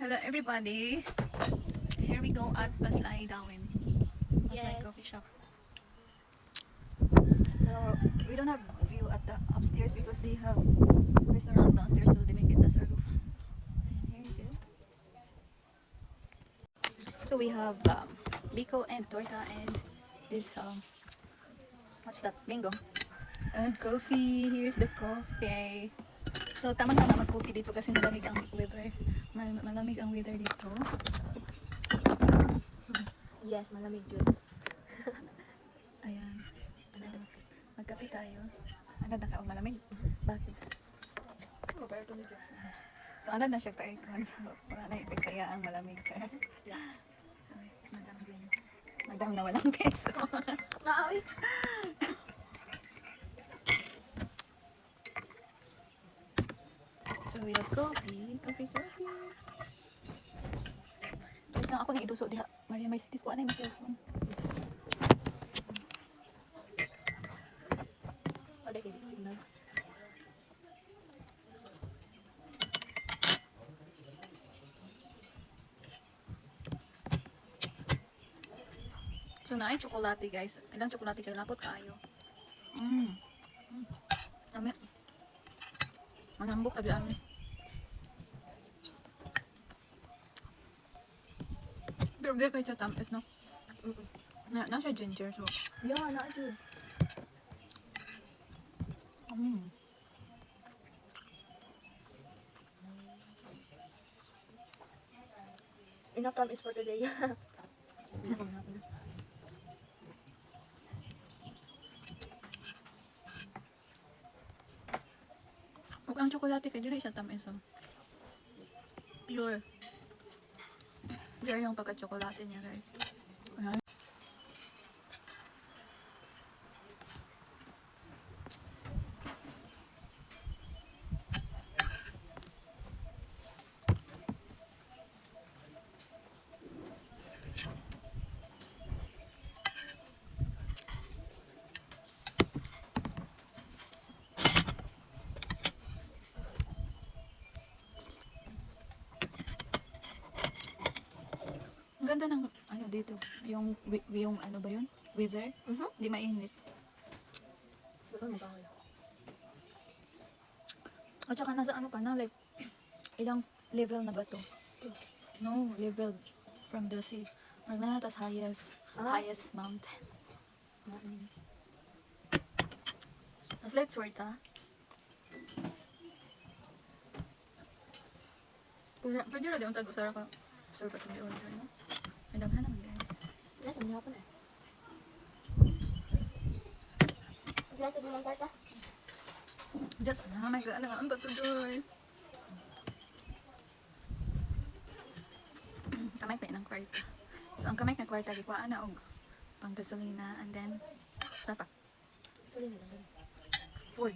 Hello everybody. Here we go at Paslay Dawin. Paslay Yes. Coffee Shop. So we don't have view at the upstairs because they have restaurant downstairs, so they make it as a roof. And here you go. So we have biko and torta and this what's that? Bingo. And coffee. Here's the coffee. So tama na mag-coffee dito kasi malamig ang weather. Malamig ang weather dito. Yes, malamig yun. Ayan. So, magkape tayo. Agad na ka malamig. Bakit? So, agad na siya ka-aircon. So, wala na effect kaya ang malamig siya. Yeah. So, madam din. Madam na walang peso. Naawi. So, we have coffee. Coffee. Wait lang ako na iduso diha. Maria Mercedes ko. Ano yung cellphone? Wala kayo signal. So, na ay tsokolate guys. Ilang tsokolate kayo? Lapot kayo. Mmm. Amin. Manambok ka amin. Pero hindi kayo siya tamis, no? Nasa ginger, so. Yeah, naajud. Mm. Enough time is for today. Huwag ang tsokolate kayo, hindi siya tamis, so. Pure. Pure yung pagka-tsokolate niya, guys. Ayan. Ang ganda ng ano dito, yung ano ba yun? Weather? Hindi mainit. Wala mo bawal. At saka nasa ano ka na, like, ilang level na ba to? No, level from the sea. Or na, tas highest mountain. Tas like torta. Pwede rin yung tag-usara ka. Serve at yung order, no? May daghan naman ganyan. Wala, kami hapon eh. Wala, ito lang karta. Just, may gaan nga ang bato doon. Kamay pa ng kwarta. So, ang kamay ng kwarta, gikuhaan na og pang gasolina, and then, tapa, Sorry nila. food.